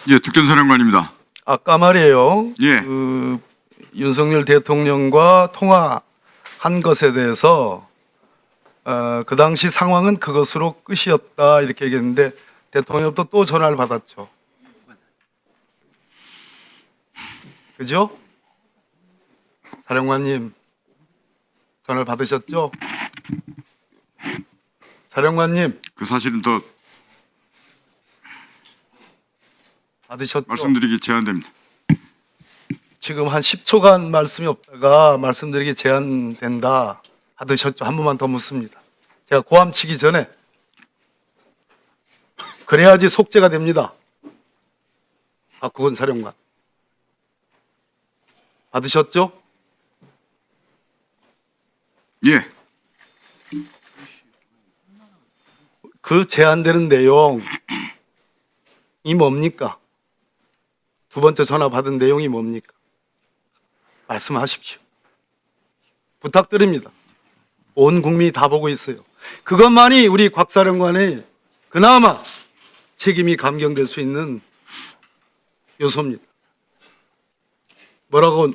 예, 특전사령관입니다. 아까 말이에요. 예. 윤석열 대통령과 통화한 것에 대해서 그 당시 상황은 그것으로 끝이었다 이렇게 얘기했는데 대통령도 또 전화를 받았죠. 그죠? 사령관님 전화를 받으셨죠? 사령관님 그 사실은 더 받으셨죠? 말씀드리기 제한됩니다. 지금 한 10초간 말씀이 없다가 말씀드리기 제한된다 받으셨죠? 한 번만 더 묻습니다. 제가 고함 치기 전에 그래야지 속죄가 됩니다. 박국원 사령관 받으셨죠? 예. 그 제한되는 내용이 뭡니까? 두 번째 전화 받은 내용이 뭡니까? 말씀하십시오. 부탁드립니다. 온 국민이 다 보고 있어요. 그것만이 우리 곽 사령관의 그나마 책임이 감경될 수 있는 요소입니다. 뭐라고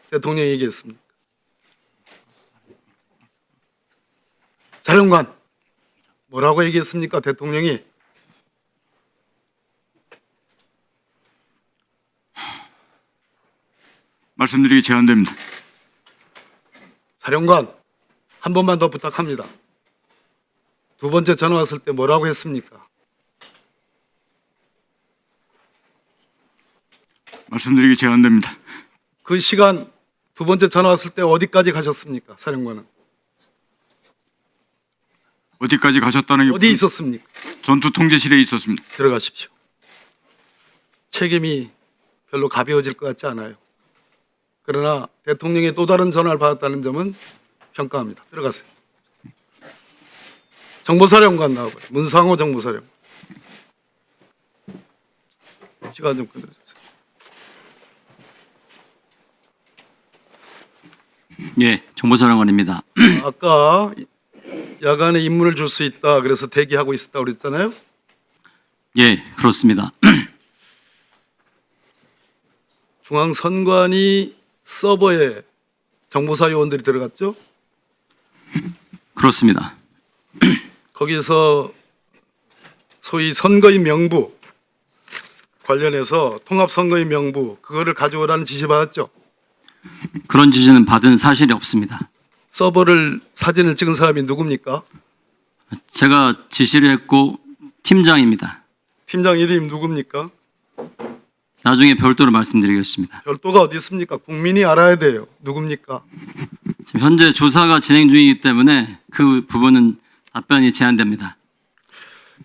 대통령이 얘기했습니까? 사령관 뭐라고 얘기했습니까? 대통령이 말씀드리기 제한됩니다. 사령관 한 번만 더 부탁합니다. 두 번째 전화 왔을 때 뭐라고 했습니까? 말씀드리기 제한됩니다. 그 시간 두 번째 전화 왔을 때 어디까지 가셨습니까? 사령관은 어디까지 가셨다는 게 어디 있었습니까? 전투 통제실에 있었습니다. 들어가십시오. 책임이 별로 가벼워질 것 같지 않아요. 그러나 대통령이 또 다른 전화를 받았다는 점은 평가합니다. 들어가세요. 정보사령관 나와봐요. 문상호 정보사령관. 시간 좀 끌어주세요. 예, 정보사령관입니다. 아까 야간에 임무를 줄 수 있다. 그래서 대기하고 있었다고 그랬잖아요. 예, 그렇습니다. 중앙선관위 서버에 정보사 요원들이 들어갔죠. 그렇습니다. 거기서 소위 선거인 명부 관련해서 통합선거인 명부 그거를 가져오라는 지시 받았죠. 그런 지시는 받은 사실이 없습니다. 서버를 사진을 찍은 사람이 누굽니까? 제가 지시를 했고 팀장입니다. 팀장 이름 누굽니까? 나중에 별도로 말씀드리겠습니다. 별도가 어디 있습니까? 국민이 알아야 돼요. 누굽니까? 지금 현재 조사가 진행 중이기 때문에 그 부분은 답변이 제한됩니다.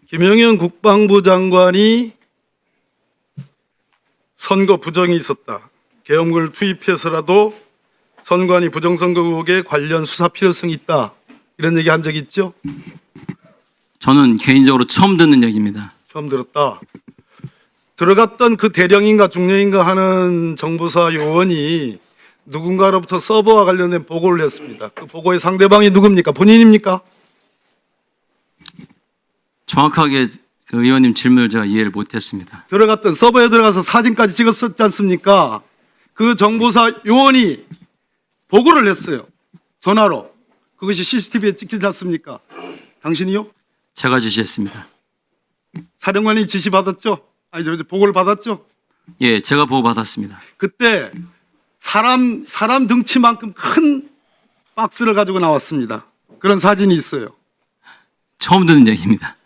김영현 국방부 장관이 선거 부정이 있었다. 계엄군을 투입해서라도 선관위 부정선거 의혹에 관련 수사 필요성이 있다. 이런 얘기 한 적 있죠? 저는 개인적으로 처음 듣는 얘기입니다. 처음 들었다. 들어갔던 그 대령인가 중령인가 하는 정보사 요원이 누군가로부터 서버와 관련된 보고를 했습니다. 그 보고의 상대방이 누굽니까? 본인입니까? 정확하게 그 의원님 질문을 제가 이해를 못했습니다. 들어갔던 서버에 들어가서 사진까지 찍었었지 않습니까? 그 정보사 요원이 보고를 했어요. 전화로. 그것이 CCTV에 찍히지 않습니까? 당신이요? 제가 지시했습니다. 사령관이 지시 받았죠? 아니, 보고를 받았죠? 예, 제가 보고받았습니다. 그때 사람 등치만큼 큰 박스를 가지고 나왔습니다. 그런 사진이 있어요. 처음 듣는 얘기입니다.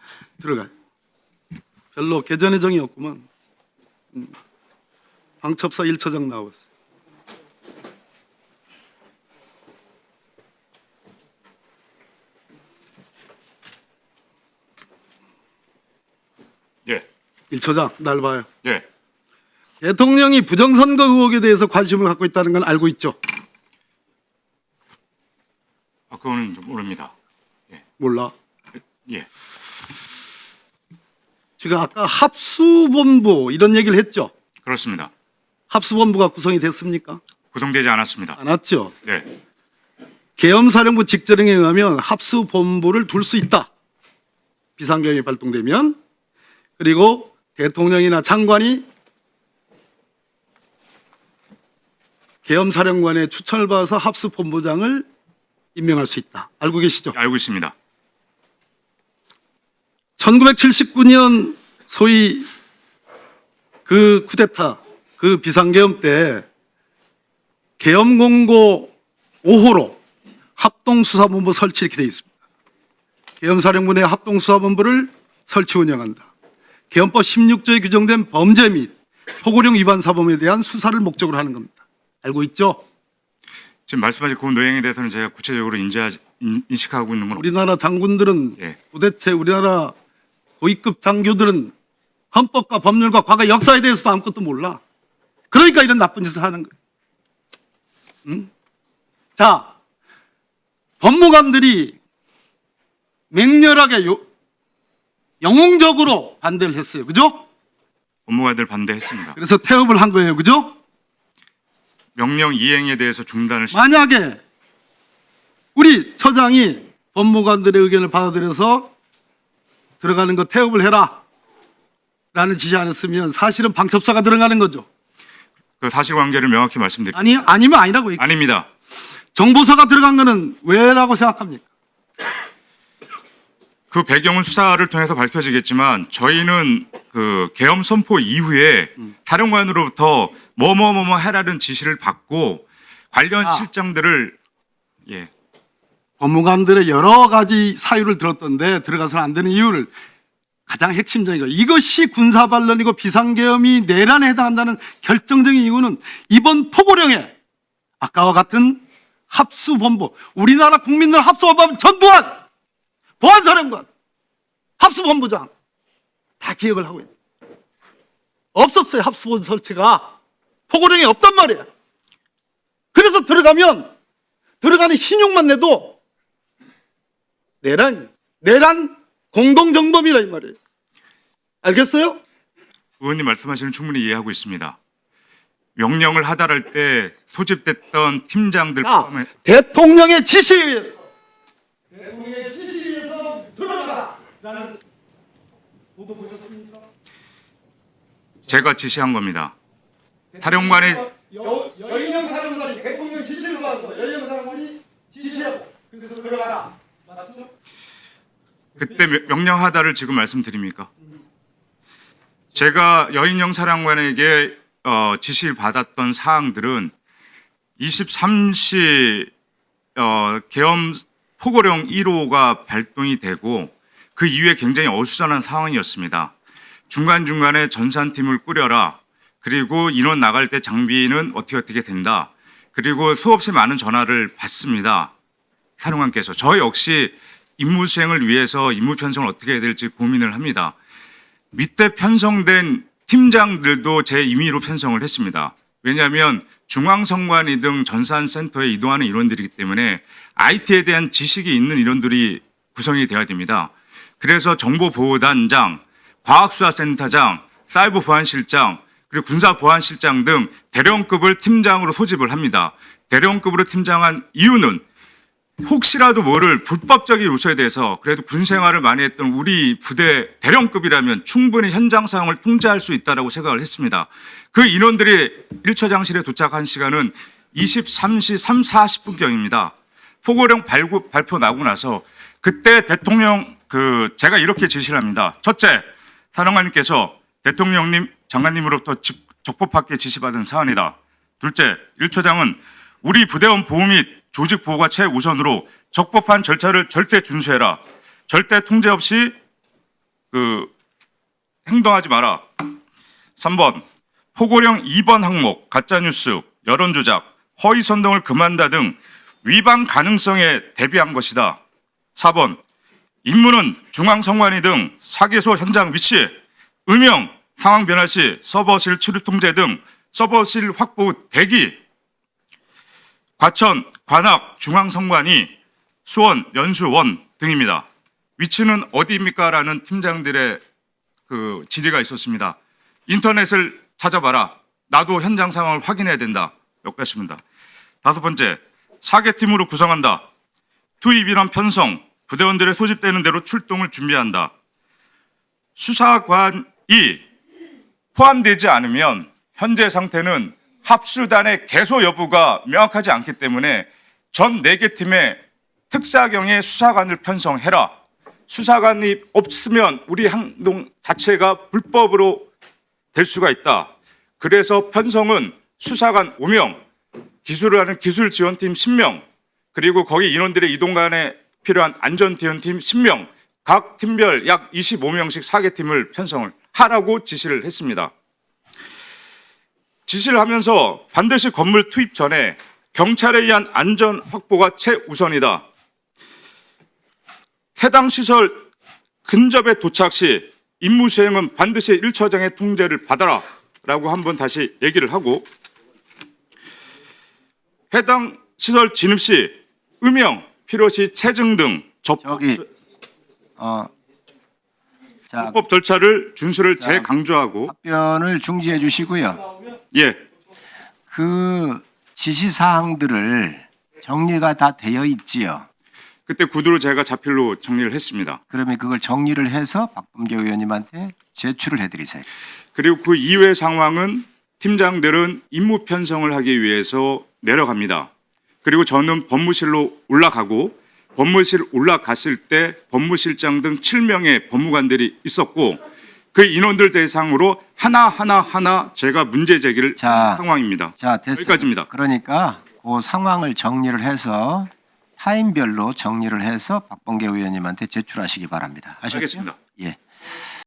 들어가요. 별로 개전의 정이 없구만. 방첩사 1처장 나왔어요. 예. 1처장 날 봐요. 예. 대통령이 부정선거 의혹에 대해서 관심을 갖고 있다는 건 알고 있죠? 그거는 좀 모릅니다. 몰라. 예. 지금 아까 합수본부 이런 얘기를 했죠? 그렇습니다. 합수본부가 구성이 됐습니까? 구성되지 않았습니다. 안 왔죠? 네. 계엄사령부 직전령에 의하면 합수본부를 둘 수 있다. 비상경이 발동되면. 그리고 대통령이나 장관이 계엄사령관의 추천을 받아서 합수본부장을 임명할 수 있다. 알고 계시죠? 알고 있습니다. 1979년 소위 그 쿠데타, 그 비상계엄 때 계엄공고 5호로 합동수사본부 설치 이렇게 되어 있습니다. 계엄사령부의 합동수사본부를 설치 운영한다. 계엄법 16조에 규정된 범죄 및 포고령 위반 사범에 대한 수사를 목적으로 하는 겁니다. 알고 있죠? 지금 말씀하신 그 내용에 대해서는 제가 구체적으로 인식하고 있는 건 우리나라 장군들은 예. 도대체 우리나라 고위급 장교들은 헌법과 법률과 과거 역사에 대해서도 아무것도 몰라. 그러니까 이런 나쁜 짓을 하는 거예요. 응? 자, 법무관들이 맹렬하게 영웅적으로 반대를 했어요. 그죠? 업무가들 반대했습니다. 그래서 태업을 한 거예요. 그죠? 명령 이행에 대해서 중단을 만약에 우리 처장이 법무관들의 의견을 받아들여서 들어가는 거 태업을 해라 라는 지시 안 했으면 사실은 방첩사가 들어가는 거죠. 그 사실관계를 명확히 말씀드립니다. 아니면 아니라고 얘기해요. 아닙니다. 정보사가 들어간 거는 왜라고 생각합니까? 그 배경은 수사를 통해서 밝혀지겠지만 저희는 그 계엄 선포 이후에 사령관으로부터 뭐뭐뭐뭐 해라는 지시를 받고 관련 실장들을 예. 법무관들의 여러 가지 사유를 들었던데 들어가서는 안 되는 이유를 가장 핵심적인 거, 이것이 군사반론이고 비상계엄이 내란에 해당한다는 결정적인 이유는 이번 포고령에 아까와 같은 합수본부, 우리나라 국민들 합수본부 전두환 보안사령관 합수본부장 다 기억을 하고 있는 없었어요. 합수본부 설치가 포고령에 없단 말이에요. 그래서 들어가는 신용만 내도 내란 공동정범이라 이 말이에요. 알겠어요? 의원님 말씀하시는 충분히 이해하고 있습니다. 명령을 하달할 때 소집됐던 팀장들 포함해 대통령의 지시에 의해서 들어가라는 보도 보셨습니까? 제가 지시한 겁니다. 사령관의 여인영 사령관이 대통령 지시를 받아서 여인영 사령관이 지시하고 그래서 들어가라. 맞죠? 그때 명령 하달을 지금 말씀드립니까? 제가 여인영 사령관에게 지시를 받았던 사항들은 23시 계엄 포고령 1호가 발동이 되고 그 이후에 굉장히 어수선한 상황이었습니다. 중간중간에 전산팀을 꾸려라. 그리고 인원 나갈 때 장비는 어떻게 된다. 그리고 수없이 많은 전화를 받습니다. 사령관께서. 저 역시 임무 수행을 위해서 임무 편성을 어떻게 해야 될지 고민을 합니다. 밑에 편성된 팀장들도 제 임의로 편성을 했습니다. 왜냐하면 중앙선관위 등 전산센터에 이동하는 인원들이기 때문에 IT에 대한 지식이 있는 인원들이 구성이 되어야 됩니다. 그래서 정보보호단장, 과학수사센터장, 사이버보안실장, 그리고 군사보안실장 등 대령급을 팀장으로 소집을 합니다. 대령급으로 팀장한 이유는 혹시라도 모를 불법적인 요소에 대해서 그래도 군 생활을 많이 했던 우리 부대 대령급이라면 충분히 현장 상황을 통제할 수 있다고 생각을 했습니다. 그 인원들이 1처장실에 도착한 시간은 23시 3, 40분경입니다. 포고령 발표 나고 나서 그때 대통령 제가 이렇게 지시를 합니다. 첫째, 사령관님께서 대통령님, 장관님으로부터 적법하게 지시받은 사안이다. 둘째, 1처장은 우리 부대원 보호 및 조직 보호가 최우선으로 적법한 절차를 절대 준수해라. 절대 통제 없이 행동하지 마라. 3번, 포고령 2번 항목, 가짜뉴스, 여론조작, 허위선동을 금한다 등 위반 가능성에 대비한 것이다. 4번, 임무는 중앙선관위 등 사개소 현장 위치, 음영, 상황 변화 시 서버실 출입 통제 등 서버실 확보 대기, 과천, 관악, 중앙선관위, 수원, 연수원 등입니다. 위치는 어디입니까? 라는 팀장들의 질의가 있었습니다. 인터넷을 찾아봐라. 나도 현장 상황을 확인해야 된다. 여기까지입니다. 다섯 번째, 사개팀으로 구성한다. 투입 인원 편성, 부대원들의 소집되는 대로 출동을 준비한다. 수사관이 포함되지 않으면 현재 상태는 합수단의 개소 여부가 명확하지 않기 때문에 전 4개 팀의 특사경의 수사관을 편성해라. 수사관이 없으면 우리 행동 자체가 불법으로 될 수가 있다. 그래서 편성은 수사관 5명, 기술을 하는 기술지원팀 10명, 그리고 거기 인원들의 이동간에 필요한 안전대원팀 10명, 각 팀별 약 25명씩 4개 팀을 편성을 하라고 지시를 했습니다. 지시를 하면서 반드시 건물 투입 전에 경찰에 의한 안전 확보가 최우선이다. 해당 시설 근접에 도착 시 임무 수행은 반드시 1처장의 통제를 받아라 라고 한번 다시 얘기를 하고, 해당 시설 진입 시 음영, 필요시 체증 등 저기 자, 불법 절차를 준수를 재강조하고, 답변을 중지해 주시고요. 예, 그 지시 사항들을 정리가 다 되어 있지요. 그때 구두로 제가 자필로 정리를 했습니다. 그러면 그걸 정리를 해서 박범계 의원님한테 제출을 해드리세요. 그리고 그 이외의 상황은 팀장들은 임무 편성을 하기 위해서 내려갑니다. 그리고 저는 법무실로 올라가고, 법무실 올라갔을 때 법무실장 등 7명의 법무관들이 있었고, 그 인원들 대상으로 하나 제가 문제 제기를 한 상황입니다. 자, 됐어요. 여기까지입니다. 그러니까 그 상황을 정리를 해서 타임별로 정리를 해서 박범계 의원님한테 제출하시기 바랍니다. 아셨죠? 알겠습니다. 예.